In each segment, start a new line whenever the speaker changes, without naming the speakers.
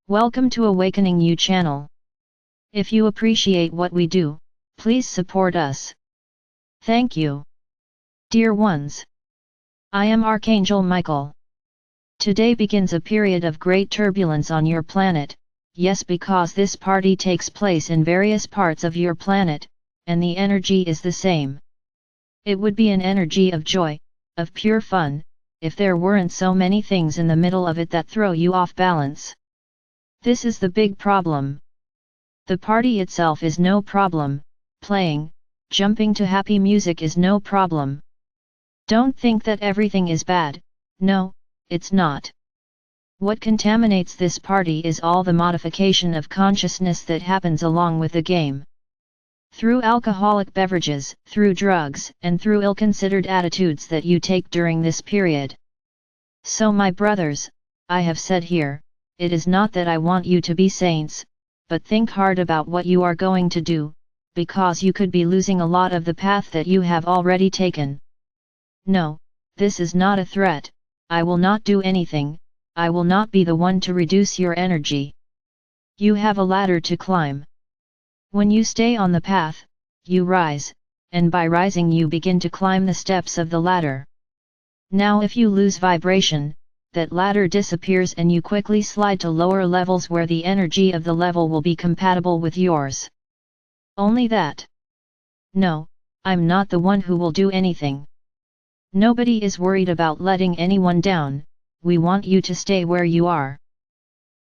Welcome to Awakening You channel. If you appreciate what we do, please support us. Thank you. Dear ones, I am Archangel Michael. Today begins a period of great turbulence on your planet, yes, because this party takes place in various parts of your planet, and the energy is the same. It would be an energy of joy, of pure fun, if there weren't so many things in the middle of it that throw you off balance. This is the big problem. The party itself is no problem, playing, jumping to happy music is no problem. Don't think that everything is bad, no, it's not. What contaminates this party is all the modification of consciousness that happens along with the game. Through alcoholic beverages, through drugs, and through ill-considered attitudes that you take during this period. So my brothers, I have said here, it is not that I want you to be saints, but think hard about what you are going to do, because you could be losing a lot of the path that you have already taken. No, this is not a threat, I will not do anything, I will not be the one to reduce your energy. You have a ladder to climb. When you stay on the path, you rise, and by rising you begin to climb the steps of the ladder. Now if you lose vibration, that ladder disappears and you quickly slide to lower levels where the energy of the level will be compatible with yours. Only that. No, I'm not the one who will do anything. Nobody is worried about letting anyone down, we want you to stay where you are.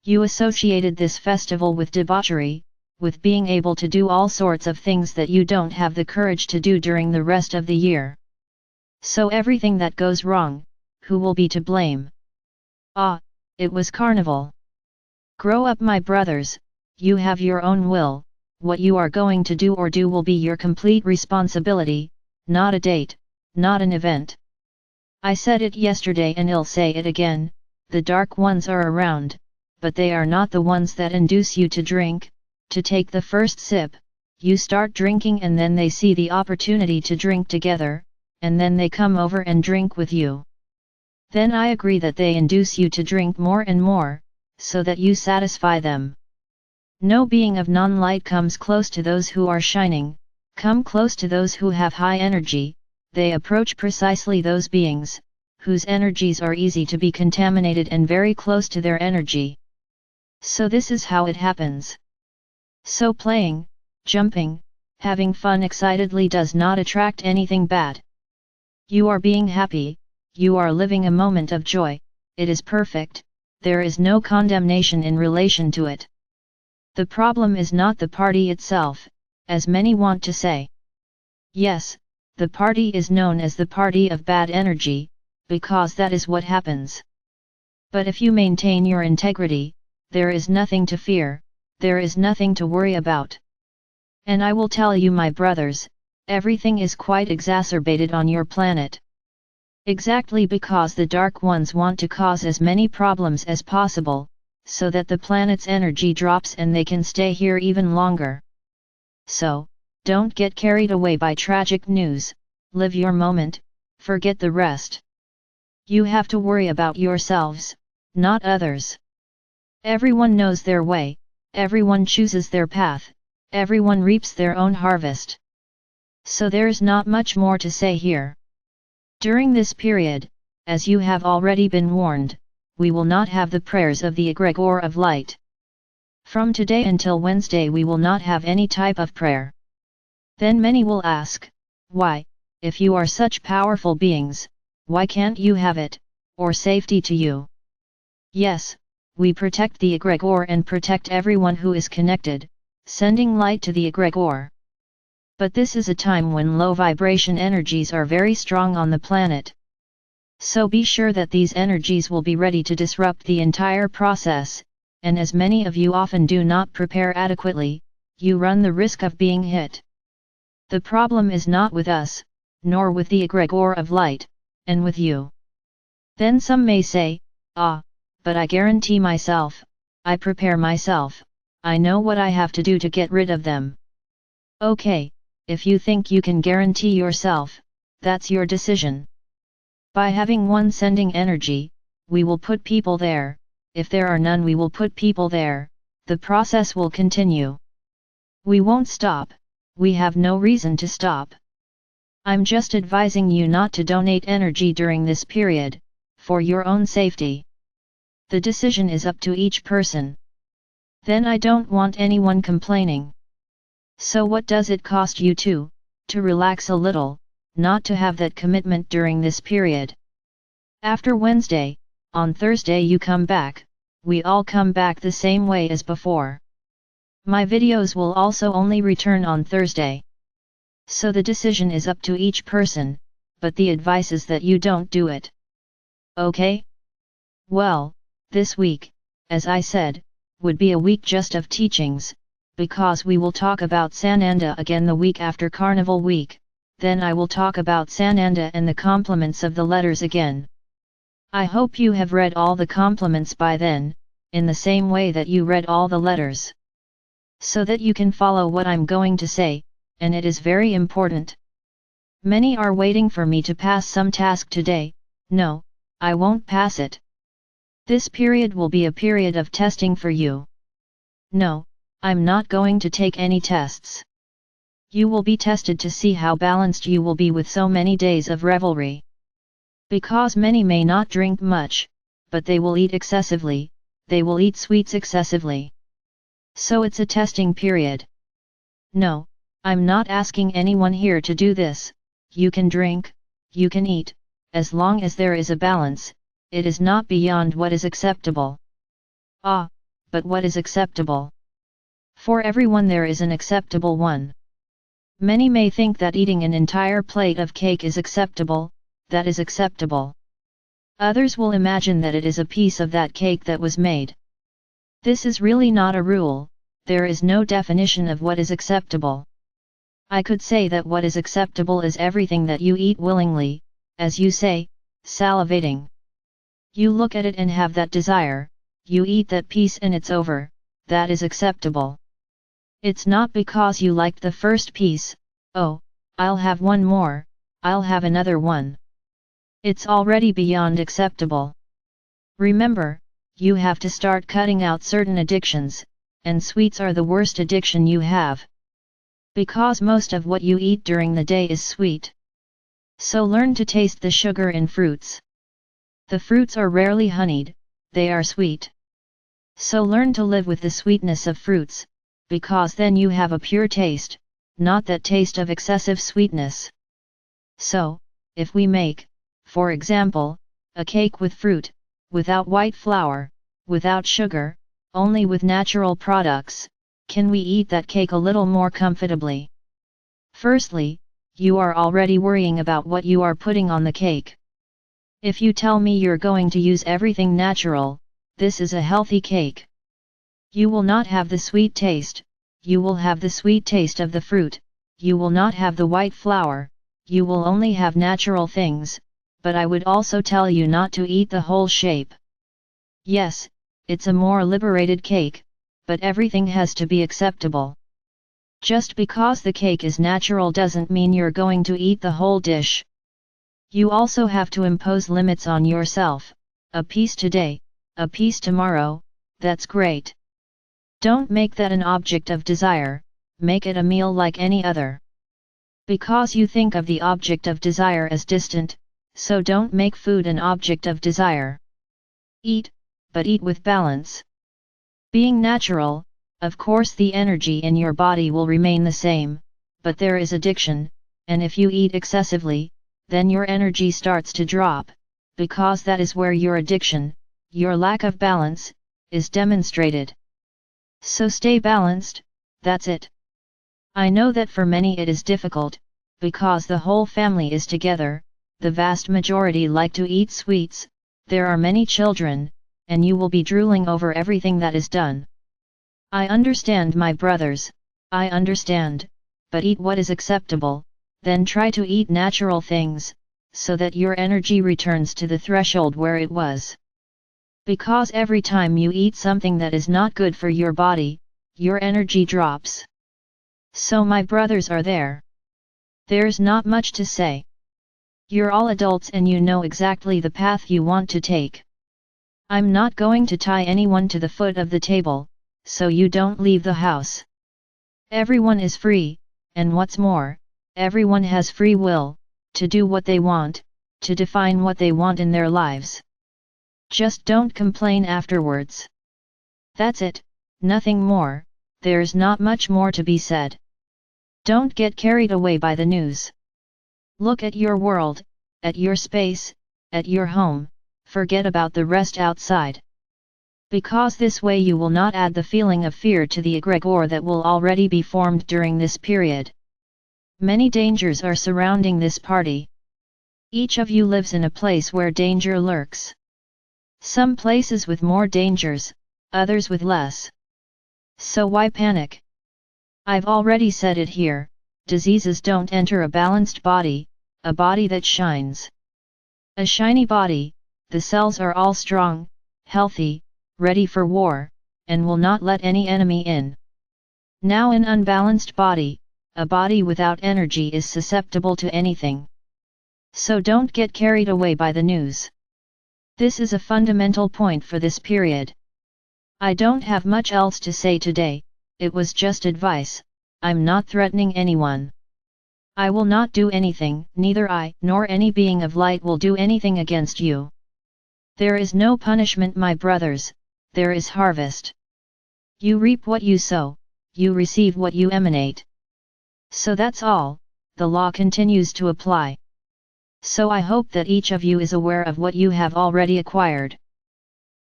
You associated this festival with debauchery, with being able to do all sorts of things that you don't have the courage to do during the rest of the year. So everything that goes wrong, who will be to blame? Ah, it was Carnival. Grow up, my brothers, you have your own will, what you are going to do or do will be your complete responsibility, not a date, not an event. I said it yesterday and I'll say it again, the dark ones are around, but they are not the ones that induce you to drink, to take the first sip, you start drinking and then they see the opportunity to drink together, and then they come over and drink with you. Then I agree that they induce you to drink more and more, so that you satisfy them. No being of non-light comes close to those who are shining, come close to those who have high energy, they approach precisely those beings, whose energies are easy to be contaminated and very close to their energy. So this is how it happens. So playing, jumping, having fun excitedly does not attract anything bad. You are being happy, you are living a moment of joy, it is perfect, there is no condemnation in relation to it. The problem is not the party itself, as many want to say. Yes, the party is known as the party of bad energy, because that is what happens. But if you maintain your integrity, there is nothing to fear, there is nothing to worry about. And I will tell you, my brothers, everything is quite exacerbated on your planet. Exactly because the dark ones want to cause as many problems as possible, so that the planet's energy drops and they can stay here even longer. So, don't get carried away by tragic news, live your moment, forget the rest. You have to worry about yourselves, not others. Everyone knows their way, everyone chooses their path, everyone reaps their own harvest. So there's not much more to say here. During this period, as you have already been warned, we will not have the prayers of the egregore of light. From today until Wednesday we will not have any type of prayer. Then many will ask, why, if you are such powerful beings, why can't you have it, or safety to you? Yes, we protect the egregore and protect everyone who is connected, sending light to the egregore. But this is a time when low vibration energies are very strong on the planet. So be sure that these energies will be ready to disrupt the entire process, and as many of you often do not prepare adequately, you run the risk of being hit. The problem is not with us, nor with the egregore of light, and with you. Then some may say, ah, but I guarantee myself, I prepare myself, I know what I have to do to get rid of them. Okay. If you think you can guarantee yourself, that's your decision. By having one sending energy, we will put people there, if there are none we will put people there, the process will continue. We won't stop, we have no reason to stop. I'm just advising you not to donate energy during this period, for your own safety. The decision is up to each person. Then I don't want anyone complaining. So what does it cost you to relax a little, not to have that commitment during this period? After Wednesday, on Thursday you come back, we all come back the same way as before. My videos will also only return on Thursday. So the decision is up to each person, but the advice is that you don't do it. Okay? Well, this week, as I said, would be a week just of teachings, because we will talk about Sananda again the week after Carnival week, then I will talk about Sananda and the complements of the letters again. I hope you have read all the complements by then, in the same way that you read all the letters. So that you can follow what I'm going to say, and it is very important. Many are waiting for me to pass some task today. No, I won't pass it. This period will be a period of testing for you. No, I'm not going to take any tests. You will be tested to see how balanced you will be with so many days of revelry. Because many may not drink much, but they will eat excessively, they will eat sweets excessively. So it's a testing period. No, I'm not asking anyone here to do this. You can drink, you can eat, as long as there is a balance, it is not beyond what is acceptable. Ah, but what is acceptable? For everyone there is an acceptable one. Many may think that eating an entire plate of cake is acceptable, that is acceptable. Others will imagine that it is a piece of that cake that was made. This is really not a rule, there is no definition of what is acceptable. I could say that what is acceptable is everything that you eat willingly, as you say, salivating. You look at it and have that desire, you eat that piece and it's over, that is acceptable. It's not because you liked the first piece, oh, I'll have one more, I'll have another one. It's already beyond acceptable. Remember, you have to start cutting out certain addictions, and sweets are the worst addiction you have. Because most of what you eat during the day is sweet. So learn to taste the sugar in fruits. The fruits are rarely honeyed, they are sweet. So learn to live with the sweetness of fruits, because then you have a pure taste, not that taste of excessive sweetness. So, if we make, for example, a cake with fruit, without white flour, without sugar, only with natural products, can we eat that cake a little more comfortably? Firstly, you are already worrying about what you are putting on the cake. If you tell me you're going to use everything natural, this is a healthy cake. You will not have the sweet taste, you will have the sweet taste of the fruit, you will not have the white flour, you will only have natural things, but I would also tell you not to eat the whole shape. Yes, it's a more liberated cake, but everything has to be acceptable. Just because the cake is natural doesn't mean you're going to eat the whole dish. You also have to impose limits on yourself, a piece today, a piece tomorrow, that's great. Don't make that an object of desire, make it a meal like any other. Because you think of the object of desire as distant, so don't make food an object of desire. Eat, but eat with balance. Being natural, of course the energy in your body will remain the same, but there is addiction, and if you eat excessively, then your energy starts to drop, because that is where your addiction, your lack of balance, is demonstrated. So stay balanced, that's it. I know that for many it is difficult, because the whole family is together, the vast majority like to eat sweets, there are many children, and you will be drooling over everything that is done. I understand, my brothers, I understand, but eat what is acceptable, then try to eat natural things, so that your energy returns to the threshold where it was. Because every time you eat something that is not good for your body, your energy drops. So my brothers are there. There's not much to say. You're all adults and you know exactly the path you want to take. I'm not going to tie anyone to the foot of the table, so you don't leave the house. Everyone is free, and what's more, everyone has free will, to do what they want, to define what they want in their lives. Just don't complain afterwards. That's it, nothing more, there's not much more to be said. Don't get carried away by the news. Look at your world, at your space, at your home, forget about the rest outside. Because this way you will not add the feeling of fear to the egregore that will already be formed during this period. Many dangers are surrounding this party. Each of you lives in a place where danger lurks. Some places with more dangers, others with less. So why panic? I've already said it here, diseases don't enter a balanced body, a body that shines. A shiny body, the cells are all strong, healthy, ready for war, and will not let any enemy in. Now an unbalanced body, a body without energy is susceptible to anything. So don't get carried away by the news. This is a fundamental point for this period. I don't have much else to say today, it was just advice, I'm not threatening anyone. I will not do anything, neither I nor any being of light will do anything against you. There is no punishment, my brothers, there is harvest. You reap what you sow, you receive what you emanate. So that's all, the law continues to apply. So I hope that each of you is aware of what you have already acquired.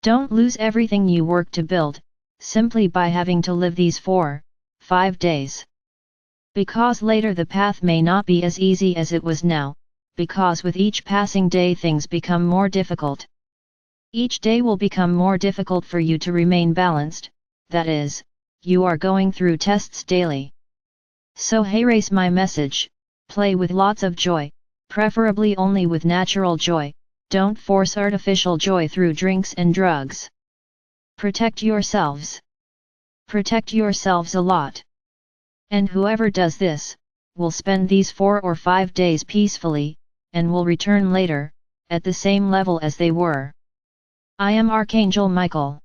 Don't lose everything you work to build, simply by having to live these 4-5 days. Because later the path may not be as easy as it was now, because with each passing day things become more difficult. Each day will become more difficult for you to remain balanced, that is, you are going through tests daily. So hey, raise my message, play with lots of joy, preferably only with natural joy, don't force artificial joy through drinks and drugs. Protect yourselves. Protect yourselves a lot. And whoever does this, will spend these 4 or 5 days peacefully, and will return later, at the same level as they were. I am Archangel Michael.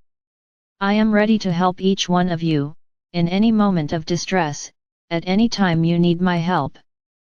I am ready to help each one of you, in any moment of distress, at any time you need my help.